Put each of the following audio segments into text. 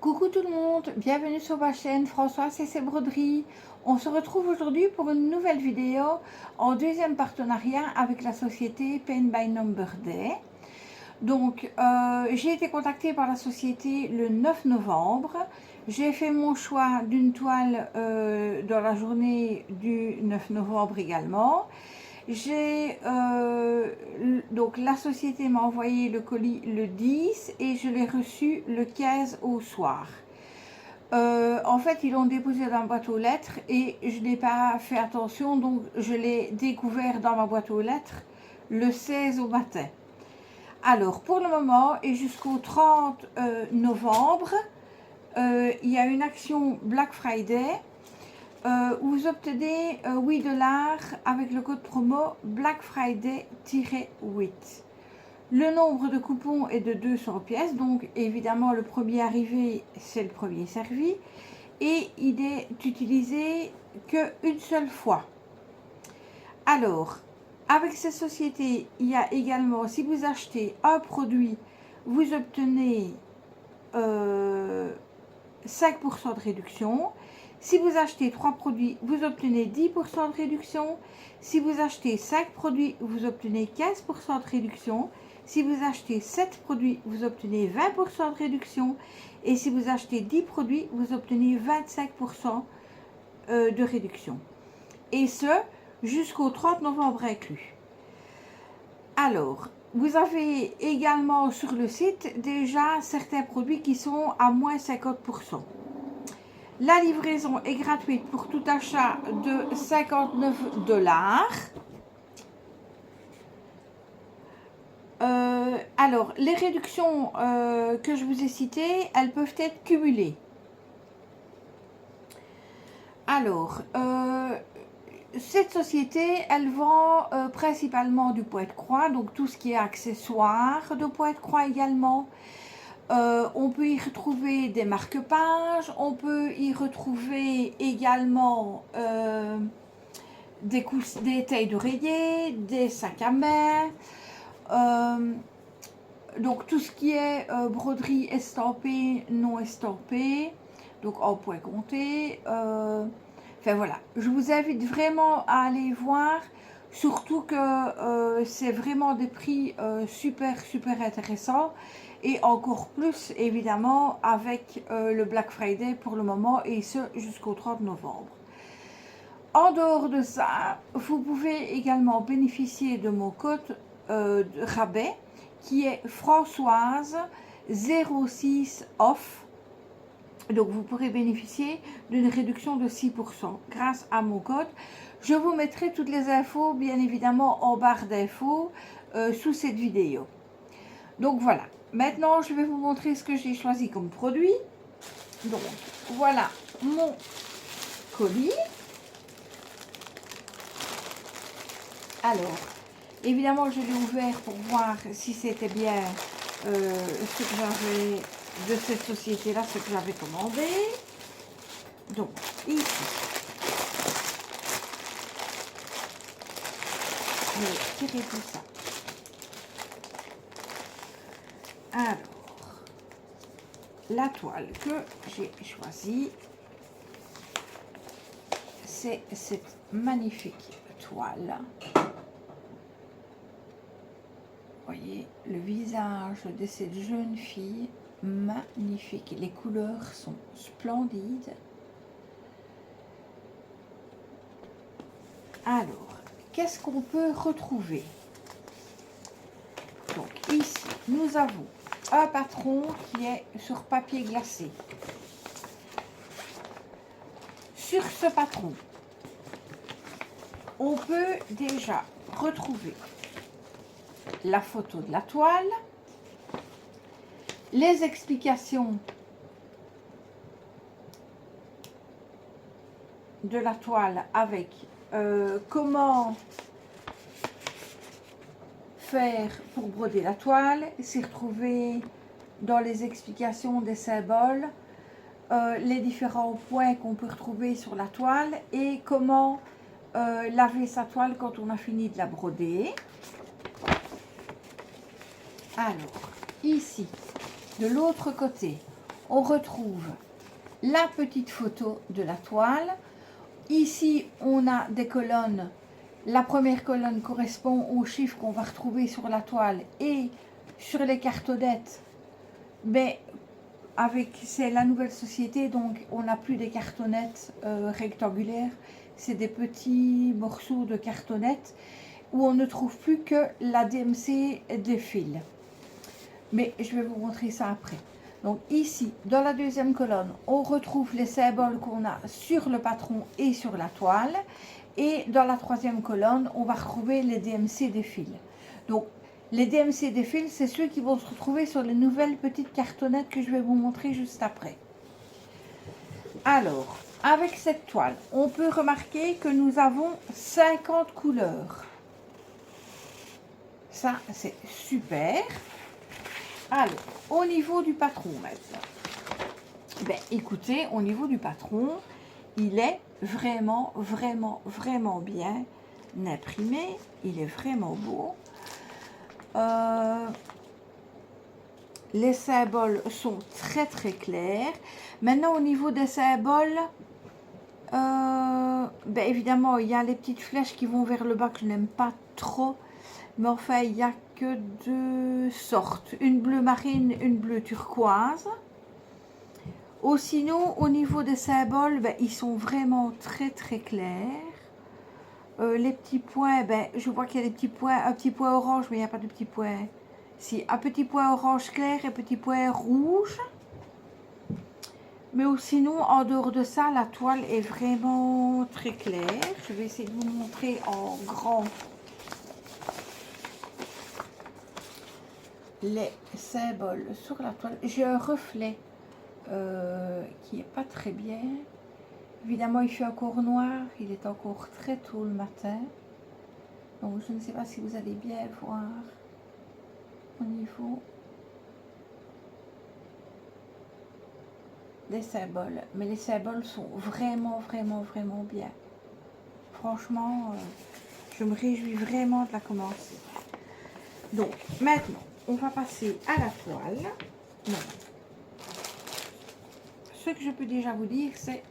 Coucou tout le monde, bienvenue sur ma chaîne Françoise et ses broderies. On se retrouve aujourd'hui pour une nouvelle vidéo en deuxième partenariat avec la société Paint by Number Day. Donc j'ai été contactée par la société le 9 novembre. J'ai fait mon choix d'une toile dans la journée du 9 novembre également. Donc la société m'a envoyé le colis le 10 et je l'ai reçu le 15 au soir. En fait, ils l'ont déposé dans ma boîte aux lettres et je n'ai pas fait attention, donc je l'ai découvert dans ma boîte aux lettres le 16 au matin. Alors, pour le moment et jusqu'au 30 novembre, il y a une action Black Friday où vous obtenez 8 $ avec le code promo Black Friday-8. Le nombre de coupons est de 200 pièces, donc évidemment le premier arrivé c'est le premier servi et il est utilisé qu'une seule fois. Alors, avec ces sociétés, il y a également, si vous achetez un produit, vous obtenez 5% de réduction. Si vous achetez 3 produits, vous obtenez 10% de réduction. Si vous achetez 5 produits, vous obtenez 15% de réduction. Si vous achetez 7 produits, vous obtenez 20% de réduction. Et si vous achetez 10 produits, vous obtenez 25% de réduction. Et ce, jusqu'au 30 novembre inclus. Alors, vous avez également sur le site déjà certains produits qui sont à moins 50%. La livraison est gratuite pour tout achat de 59 $. Alors, les réductions que je vous ai citées, elles peuvent être cumulées. Alors, cette société, elle vend principalement du pointe-croix, donc tout ce qui est accessoires de pointe-croix également. On peut y retrouver des marque-pages, on peut y retrouver également des tailles d'oreiller, des sacs à main, donc tout ce qui est broderie estampée, non estampée, donc en point compté. Enfin voilà, je vous invite vraiment à aller voir, surtout que c'est vraiment des prix super intéressants. Et encore plus, évidemment, avec le Black Friday pour le moment, et ce jusqu'au 30 novembre. En dehors de ça, vous pouvez également bénéficier de mon code de rabais, qui est Françoise 06 off. Donc, vous pourrez bénéficier d'une réduction de 6% grâce à mon code. Je vous mettrai toutes les infos, bien évidemment, en barre d'infos sous cette vidéo. Donc, voilà. Maintenant, je vais vous montrer ce que j'ai choisi comme produit. Donc, voilà mon colis. Alors, évidemment, je l'ai ouvert pour voir si c'était bien ce que j'avais de cette société-là, ce que j'avais commandé. Donc, ici, je vais tirer tout ça. Alors, la toile que j'ai choisie, c'est cette magnifique toile. Vous voyez le visage de cette jeune fille, magnifique. Les couleurs sont splendides. Alors, qu'est-ce qu'on peut retrouver? Donc ici, nous avons un patron qui est sur papier glacé. Sur ce patron, on peut déjà retrouver la photo de la toile, les explications de la toile avec comment faire pour broder la toile, s'y retrouver dans les explications des symboles, les différents points qu'on peut retrouver sur la toile et comment laver sa toile quand on a fini de la broder. Alors, ici, de l'autre côté, on retrouve la petite photo de la toile. Ici, on a des colonnes. La première colonne correspond aux chiffres qu'on va retrouver sur la toile et sur les cartonnettes. Mais c'est la nouvelle société, donc on n'a plus des cartonnettes rectangulaires. C'est des petits morceaux de cartonnettes où on ne trouve plus que la DMC des fils. Mais je vais vous montrer ça après. Donc ici, dans la deuxième colonne, on retrouve les symboles qu'on a sur le patron et sur la toile. Et dans la troisième colonne, on va retrouver les DMC des fils. Donc les DMC des fils, c'est ceux qui vont se retrouver sur les nouvelles petites cartonnettes que je vais vous montrer juste après. Alors, avec cette toile, on peut remarquer que nous avons 50 couleurs. Ça, c'est super. Alors, au niveau du patron maintenant, ben, écoutez, au niveau du patron, il est vraiment, vraiment, vraiment bien imprimé. Il est vraiment beau. Les symboles sont très, très clairs. Maintenant, au niveau des symboles, ben, évidemment, il y a les petites flèches qui vont vers le bas que je n'aime pas trop. Mais enfin, il n'y a que deux sortes, une bleu marine, une bleu turquoise. Ou sinon, au niveau des symboles, ben, ils sont vraiment très très clairs. Les petits points, ben, je vois qu'il y a des petits points, un petit point orange, mais il n'y a pas de petits points. Si, un petit point orange clair et un petit point rouge. Mais sinon, en dehors de ça, la toile est vraiment très claire. Je vais essayer de vous montrer en grand les symboles sur la toile. J'ai un reflet qui n'est pas très bien. Évidemment, il fait encore noir. Il est encore très tôt le matin. Donc, je ne sais pas si vous allez bien voir au niveau des symboles. Mais les symboles sont vraiment, vraiment, vraiment bien. Franchement, je me réjouis vraiment de la commencer. Donc, maintenant, on va passer à la toile. Non. Ce que je peux déjà vous dire, c'est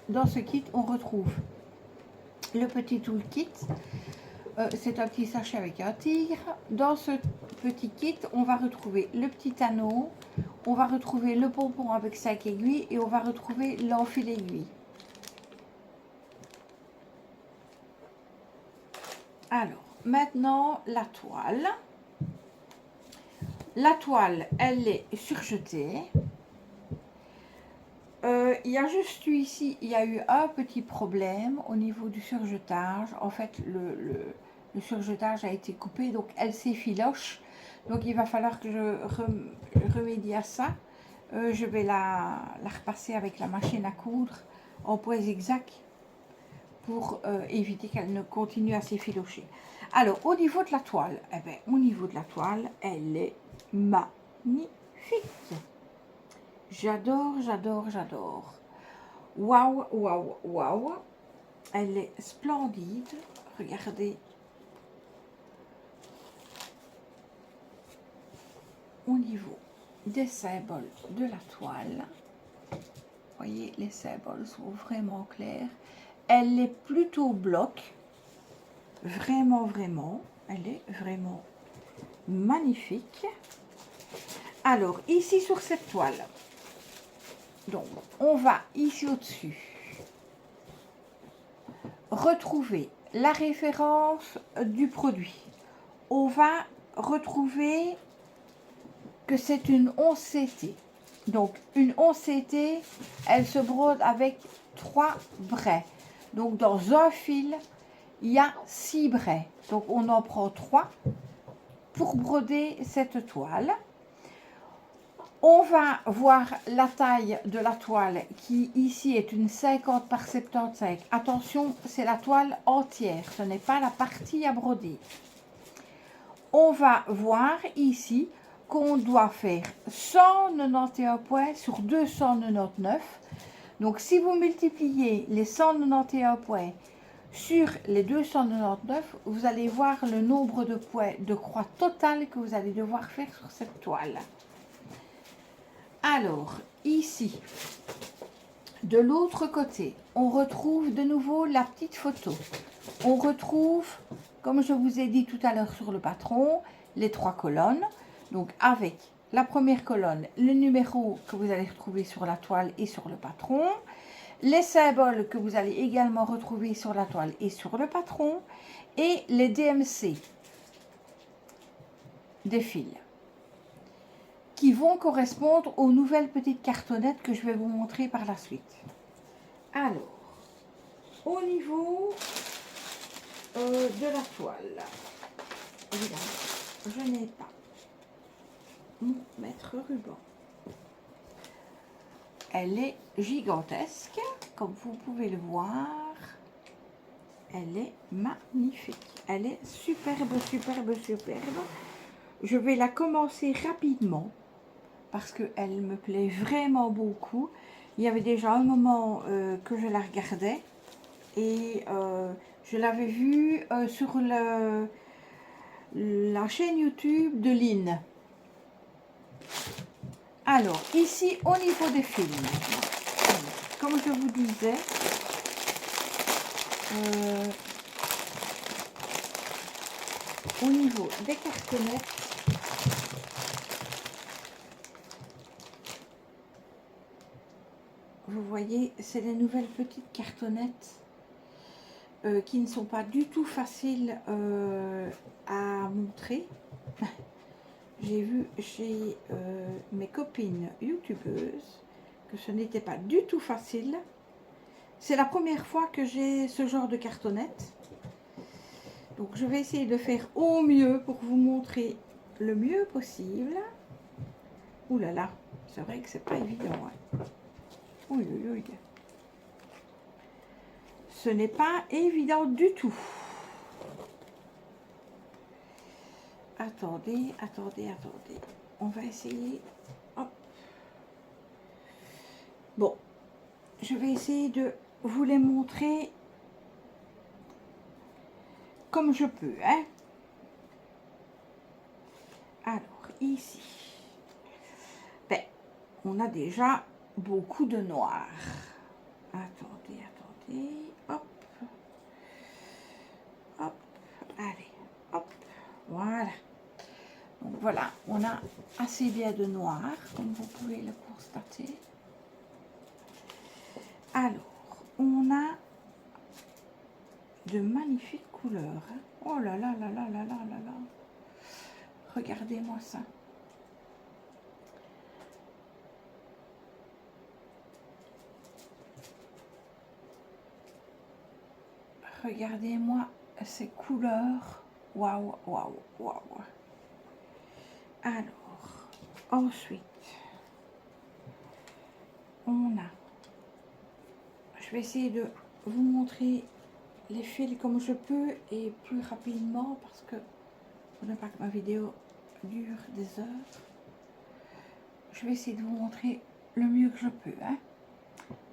dans ce kit, on retrouve le petit toolkit. C'est un petit sachet avec un tigre. Dans ce petit kit, on va retrouver le petit anneau, on va retrouver le pompon avec 5 aiguilles et on va retrouver l'enfil aiguille. Alors, maintenant, la toile. La toile, elle est surjetée. Il y a juste eu ici, il y a eu un petit problème au niveau du surjetage. En fait, le surjetage a été coupé, donc elle s'effiloche. Donc, il va falloir que je remédie à ça. Je vais la repasser avec la machine à coudre en poids exact pour éviter qu'elle ne continue à s'effilocher. Alors, au niveau de la toile, eh bien, au niveau de la toile, elle est magnifique. J'adore, j'adore, j'adore. Waouh, waouh, waouh. Elle est splendide. Regardez. Au niveau des symboles de la toile. Vous voyez, les symboles sont vraiment clairs. Elle est plutôt bloc. Vraiment, vraiment. Elle est vraiment magnifique. Alors, ici sur cette toile, donc, on va ici au-dessus retrouver la référence du produit. On va retrouver que c'est une 11 CT. Donc, une 11 CT, elle se brode avec 3 braies. Donc, dans un fil, il y a 6 braies. Donc, on en prend 3 pour broder cette toile. On va voir la taille de la toile qui ici est une 50 par 75. Attention, c'est la toile entière, ce n'est pas la partie à broder. On va voir ici qu'on doit faire 191 points sur 299. Donc si vous multipliez les 191 points sur les 299, vous allez voir le nombre de points de croix totale que vous allez devoir faire sur cette toile. Alors, ici, de l'autre côté, on retrouve de nouveau la petite photo. On retrouve, comme je vous ai dit tout à l'heure sur le patron, les 3 colonnes. Donc, avec la première colonne, le numéro que vous allez retrouver sur la toile et sur le patron. Les symboles que vous allez également retrouver sur la toile et sur le patron. Et les DMC des fils qui vont correspondre aux nouvelles petites cartonnettes que je vais vous montrer par la suite. Alors, au niveau de la toile, évidemment, je n'ai pas mon mètre ruban. Elle est gigantesque, comme vous pouvez le voir. Elle est magnifique. Elle est superbe, superbe, superbe. Je vais la commencer rapidement parce qu'elle me plaît vraiment beaucoup. Il y avait déjà un moment que je la regardais et je l'avais vue sur la chaîne YouTube de Lynn. Alors, ici, au niveau des films, comme je vous disais, au niveau des cartonnettes, vous voyez, c'est les nouvelles petites cartonnettes qui ne sont pas du tout faciles à montrer. J'ai vu chez mes copines youtubeuses que ce n'était pas du tout facile. C'est la première fois que j'ai ce genre de cartonnette. Donc je vais essayer de faire au mieux pour vous montrer le mieux possible. Ouh là là, c'est vrai que c'est pas évident. Hein. Oui, oui, oui. Ce n'est pas évident du tout. Attendez, attendez, attendez. On va essayer. Hop. Bon, je vais essayer de vous les montrer comme je peux. Hein. Alors, ici, ben, on a déjà beaucoup de noir. Attendez, attendez. Hop. Hop. Allez. Hop. Voilà. Donc voilà, on a assez bien de noir, comme vous pouvez le constater. Alors, on a de magnifiques couleurs. Oh là là là là là là là là. Regardez-moi ça. Regardez-moi ces couleurs. Waouh, waouh, waouh. Alors, ensuite, on a... Je vais essayer de vous montrer les fils comme je peux et plus rapidement parce que pour ne pas que ma vidéo dure des heures. Je vais essayer de vous montrer le mieux que je peux. Hein.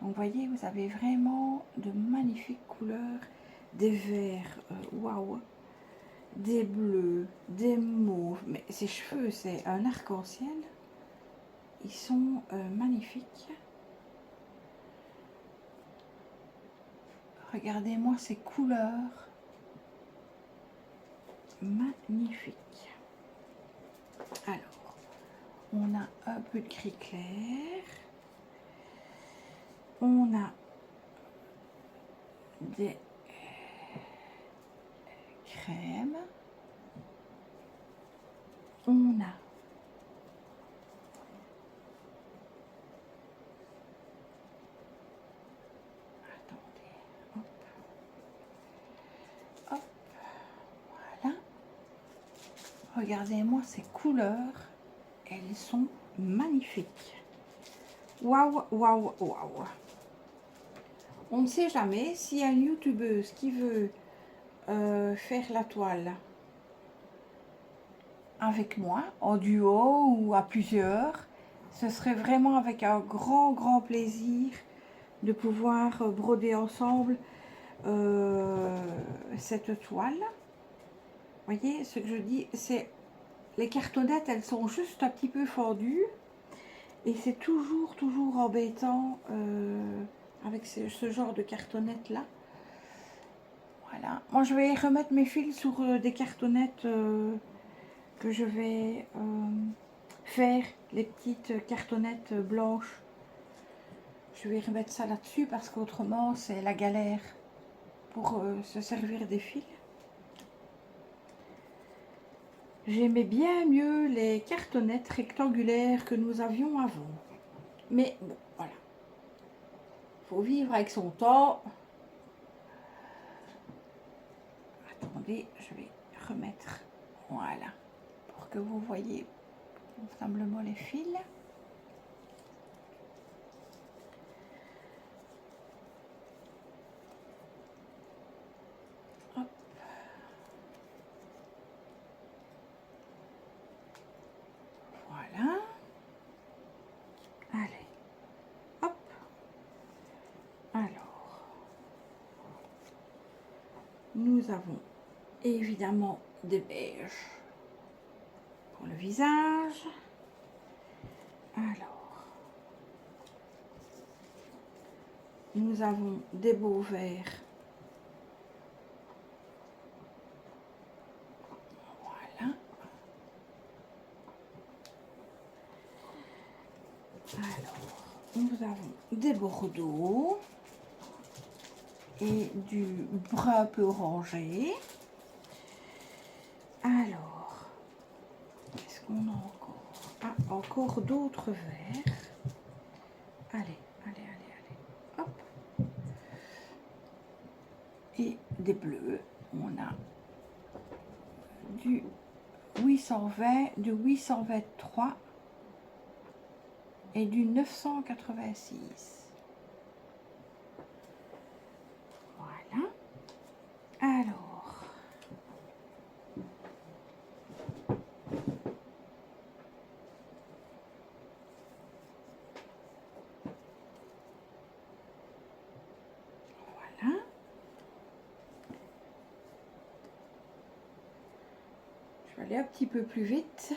Donc, vous voyez, vous avez vraiment de magnifiques couleurs, des verts, waouh, des bleus, des mauves. Mais ces cheveux, c'est un arc-en-ciel. Ils sont magnifiques. Regardez-moi ces couleurs magnifiques. Alors, on a un peu de gris clair. On a des crèmes. On a regardez-moi ces couleurs, elles sont magnifiques. Waouh, waouh, waouh. On ne sait jamais s'il y a une youtubeuse qui veut faire la toile avec moi, en duo ou à plusieurs. Ce serait vraiment avec un grand, grand plaisir de pouvoir broder ensemble cette toile. Vous voyez, ce que je dis, c'est les cartonnettes, elles sont juste un petit peu fendues. Et c'est toujours embêtant avec ce genre de cartonnettes là. Voilà. Moi, je vais remettre mes fils sur des cartonnettes que je vais faire, les petites cartonnettes blanches. Je vais remettre ça là-dessus parce qu'autrement, c'est la galère pour se servir des fils. J'aimais bien mieux les cartonnettes rectangulaires que nous avions avant. Mais bon, voilà. Faut vivre avec son temps. Attendez, je vais remettre, voilà, pour que vous voyez convenablement les fils. Hop. Voilà. Allez. Hop. Alors. Nous avons évidemment des beiges pour le visage. Alors, nous avons des beaux verts. Voilà. Alors, nous avons des bordeaux et du brun un peu orangé. Alors, qu'est-ce qu'on a encore? Ah, encore d'autres verts. Allez, hop. Et des bleus. On a du 820, du 823 et du 986. Voilà. Alors, voilà. Je vais aller un petit peu plus vite.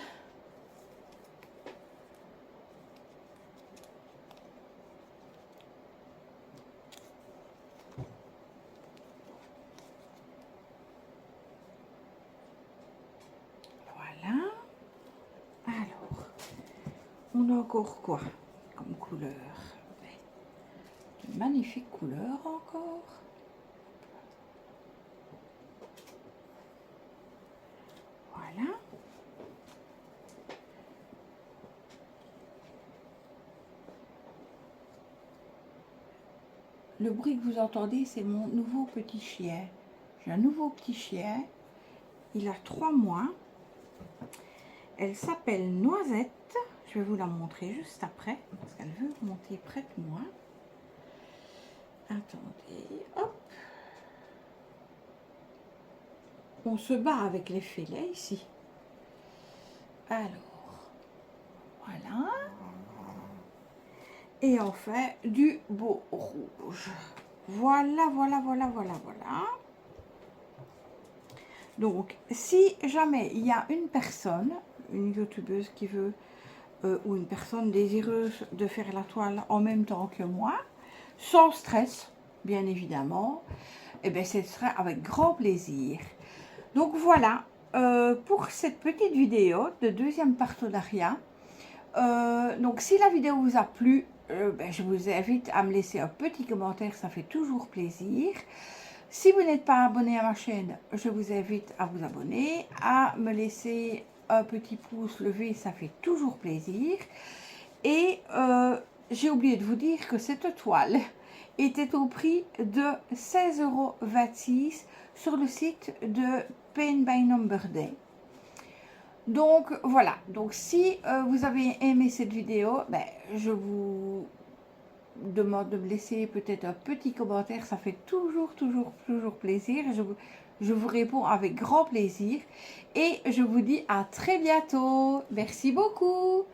On a encore quoi comme couleur? Une magnifique couleur encore. Voilà. Le bruit que vous entendez, c'est mon nouveau petit chien. J'ai un nouveau petit chien. Il a 3 mois. Elle s'appelle Noisette. Je vais vous la montrer juste après, parce qu'elle veut monter près de moi. Attendez, hop. On se bat avec les filets ici. Alors, voilà. Et on fait du beau rouge. Voilà. Donc, si jamais il y a une personne, une youtubeuse qui veut, ou une personne désireuse de faire la toile en même temps que moi, sans stress, bien évidemment, et bien ce serait avec grand plaisir. Donc voilà, pour cette petite vidéo de deuxième partenariat. Donc si la vidéo vous a plu, je vous invite à me laisser un petit commentaire, ça fait toujours plaisir. Si vous n'êtes pas abonné à ma chaîne, je vous invite à vous abonner, à me laisser un petit pouce levé, ça fait toujours plaisir. Et j'ai oublié de vous dire que cette toile était au prix de 16,26 € sur le site de Paint by Number Day. Donc voilà, donc si vous avez aimé cette vidéo, je vous demande de me laisser peut-être un petit commentaire, ça fait toujours plaisir. Je vous réponds avec grand plaisir et je vous dis à très bientôt. Merci beaucoup.